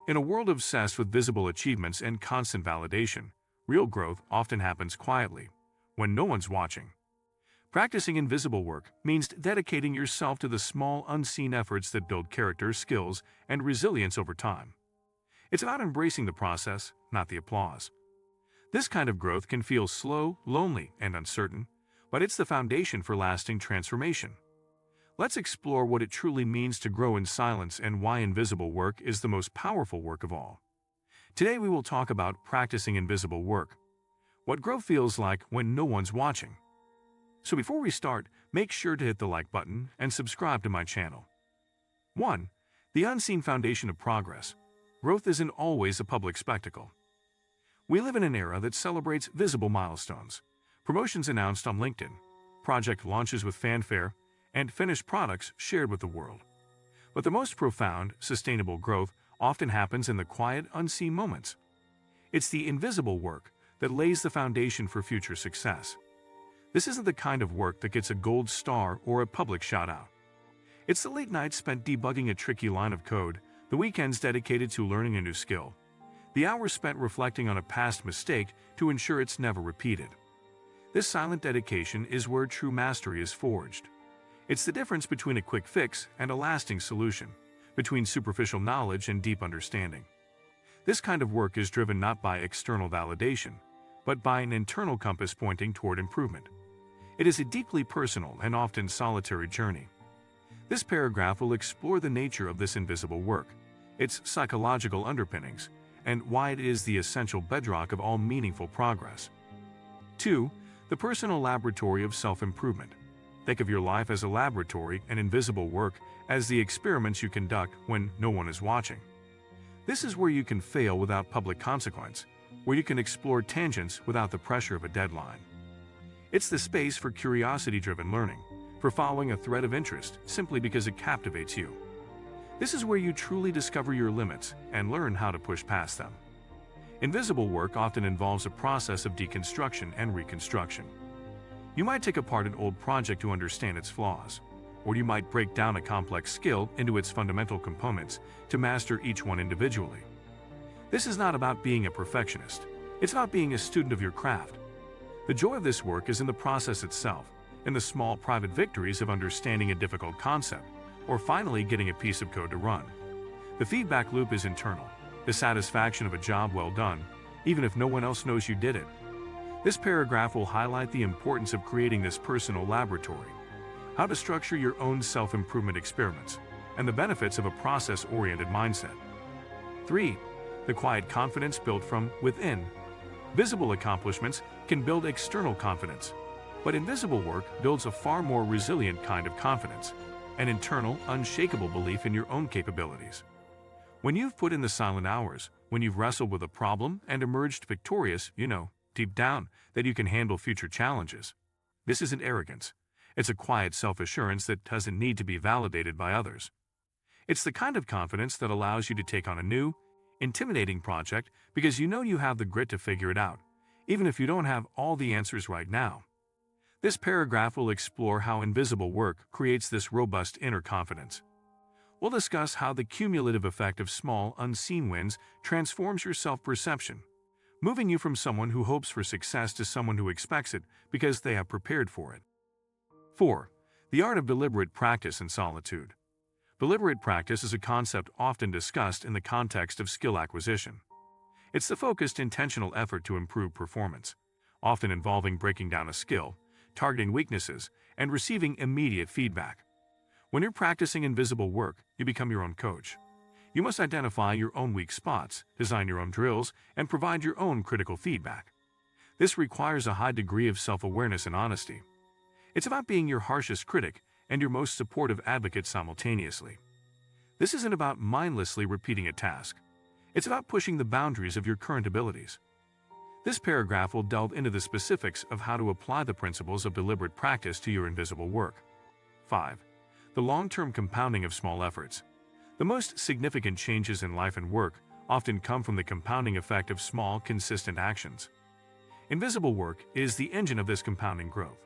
In a world obsessed with visible achievements and constant validation, real growth often happens quietly, when no one's watching. Practicing invisible work means dedicating yourself to the small, unseen efforts that build character, skills, and resilience over time. It's about embracing the process, not the applause. This kind of growth can feel slow, lonely, and uncertain, but it's the foundation for lasting transformation. Let's explore what it truly means to grow in silence and why invisible work is the most powerful work of all. Today we will talk about practicing invisible work, what growth feels like when no one's watching. So before we start, make sure to hit the like button and subscribe to my channel. 1. The unseen foundation of progress. Growth isn't always a public spectacle. We live in an era that celebrates visible milestones, promotions announced on LinkedIn, project launches with fanfare, and finished products shared with the world. But the most profound, sustainable growth often happens in the quiet, unseen moments. It's the invisible work that lays the foundation for future success. This isn't the kind of work that gets a gold star or a public shout-out. It's the late nights spent debugging a tricky line of code, the weekends dedicated to learning a new skill, the hours spent reflecting on a past mistake to ensure it's never repeated. This silent dedication is where true mastery is forged. It's the difference between a quick fix and a lasting solution, between superficial knowledge and deep understanding. This kind of work is driven not by external validation, but by an internal compass pointing toward improvement. It is a deeply personal and often solitary journey. This paragraph will explore the nature of this invisible work, its psychological underpinnings, and why it is the essential bedrock of all meaningful progress. 2. The personal laboratory of self-improvement. Think of your life as a laboratory and invisible work as the experiments you conduct when no one is watching. This is where you can fail without public consequence, where you can explore tangents without the pressure of a deadline. It's the space for curiosity-driven learning, for following a thread of interest simply because it captivates you. This is where you truly discover your limits and learn how to push past them. Invisible work often involves a process of deconstruction and reconstruction. You might take apart an old project to understand its flaws, or you might break down a complex skill into its fundamental components to master each one individually. This is not about being a perfectionist. It's about being a student of your craft. The joy of this work is in the process itself, in the small private victories of understanding a difficult concept, or finally getting a piece of code to run. The feedback loop is internal, the satisfaction of a job well done, even if no one else knows you did it. This paragraph will highlight the importance of creating this personal laboratory, how to structure your own self-improvement experiments, and the benefits of a process-oriented mindset. 3. The quiet confidence built from within. Visible accomplishments can build external confidence, but invisible work builds a far more resilient kind of confidence, an internal, unshakable belief in your own capabilities. When you've put in the silent hours, when you've wrestled with a problem and emerged victorious, you know, deep down, that you can handle future challenges. This isn't arrogance. It's a quiet self-assurance that doesn't need to be validated by others. It's the kind of confidence that allows you to take on a new, intimidating project because you know you have the grit to figure it out, even if you don't have all the answers right now. This paragraph will explore how invisible work creates this robust inner confidence. We'll discuss how the cumulative effect of small, unseen wins transforms your self-perception, moving you from someone who hopes for success to someone who expects it because they have prepared for it. 4. The art of deliberate practice in solitude. Deliberate practice is a concept often discussed in the context of skill acquisition. It's the focused, intentional effort to improve performance, often involving breaking down a skill, targeting weaknesses, and receiving immediate feedback. When you're practicing invisible work, you become your own coach. You must identify your own weak spots, design your own drills, and provide your own critical feedback. This requires a high degree of self-awareness and honesty. It's about being your harshest critic and your most supportive advocate simultaneously. This isn't about mindlessly repeating a task. It's about pushing the boundaries of your current abilities. This paragraph will delve into the specifics of how to apply the principles of deliberate practice to your invisible work. 5. The long-term compounding of small efforts. The most significant changes in life and work often come from the compounding effect of small, consistent actions. Invisible work is the engine of this compounding growth.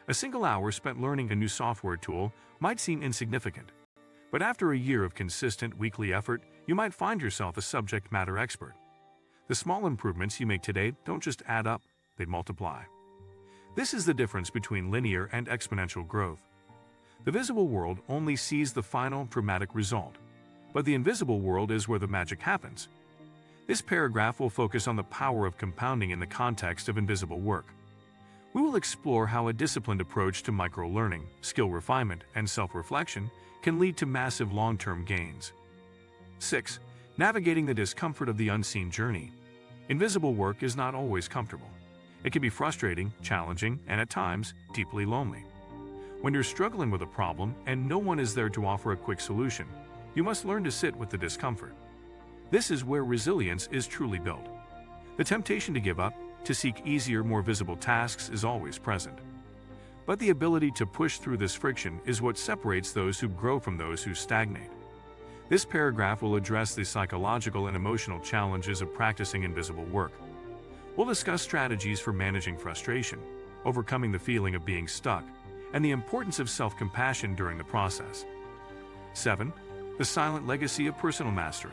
A single hour spent learning a new software tool might seem insignificant, but after a year of consistent weekly effort, you might find yourself a subject matter expert. The small improvements you make today don't just add up, they multiply. This is the difference between linear and exponential growth. The visible world only sees the final dramatic result, but the invisible world is where the magic happens. This paragraph will focus on the power of compounding in the context of invisible work. We will explore how a disciplined approach to micro-learning, skill refinement, and self-reflection can lead to massive long-term gains. 6. Navigating the discomfort of the unseen journey. Invisible work is not always comfortable. It can be frustrating, challenging, and at times, deeply lonely. When you're struggling with a problem and no one is there to offer a quick solution, you must learn to sit with the discomfort. This is where resilience is truly built. The temptation to give up, to seek easier, more visible tasks is always present. But the ability to push through this friction is what separates those who grow from those who stagnate. This paragraph will address the psychological and emotional challenges of practicing invisible work. We'll discuss strategies for managing frustration, overcoming the feeling of being stuck, and the importance of self-compassion during the process. 7. The silent legacy of personal mastery.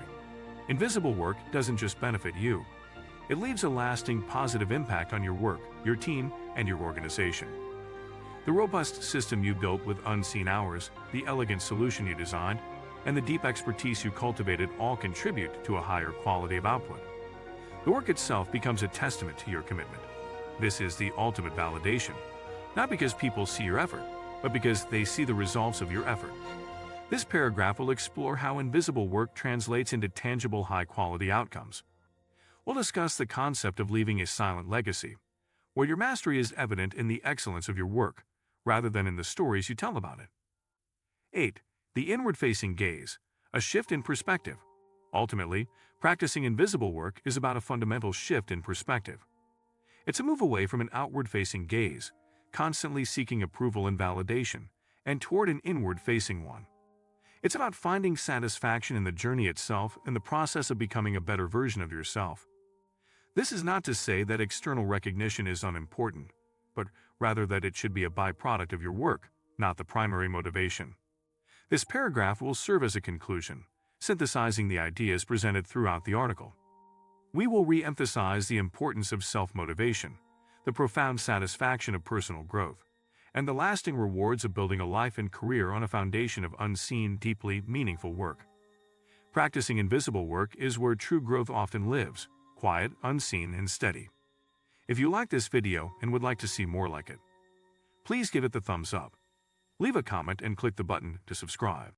Invisible work doesn't just benefit you. It leaves a lasting positive impact on your work, your team, and your organization. The robust system you built with unseen hours, the elegant solution you designed, and the deep expertise you cultivated all contribute to a higher quality of output. The work itself becomes a testament to your commitment. This is the ultimate validation, not because people see your effort, but because they see the results of your effort. This paragraph will explore how invisible work translates into tangible high-quality outcomes. We'll discuss the concept of leaving a silent legacy, where your mastery is evident in the excellence of your work, rather than in the stories you tell about it. 8. The inward-facing gaze, a shift in perspective. Ultimately, practicing invisible work is about a fundamental shift in perspective. It's a move away from an outward-facing gaze, constantly seeking approval and validation, and toward an inward-facing one. It's about finding satisfaction in the journey itself and the process of becoming a better version of yourself. This is not to say that external recognition is unimportant, but rather that it should be a byproduct of your work, not the primary motivation. This paragraph will serve as a conclusion, synthesizing the ideas presented throughout the article. We will re-emphasize the importance of self-motivation, the profound satisfaction of personal growth, and the lasting rewards of building a life and career on a foundation of unseen, deeply meaningful work. Practicing invisible work is where true growth often lives, quiet, unseen, and steady. If you like this video and would like to see more like it, please give it the thumbs up. Leave a comment and click the button to subscribe.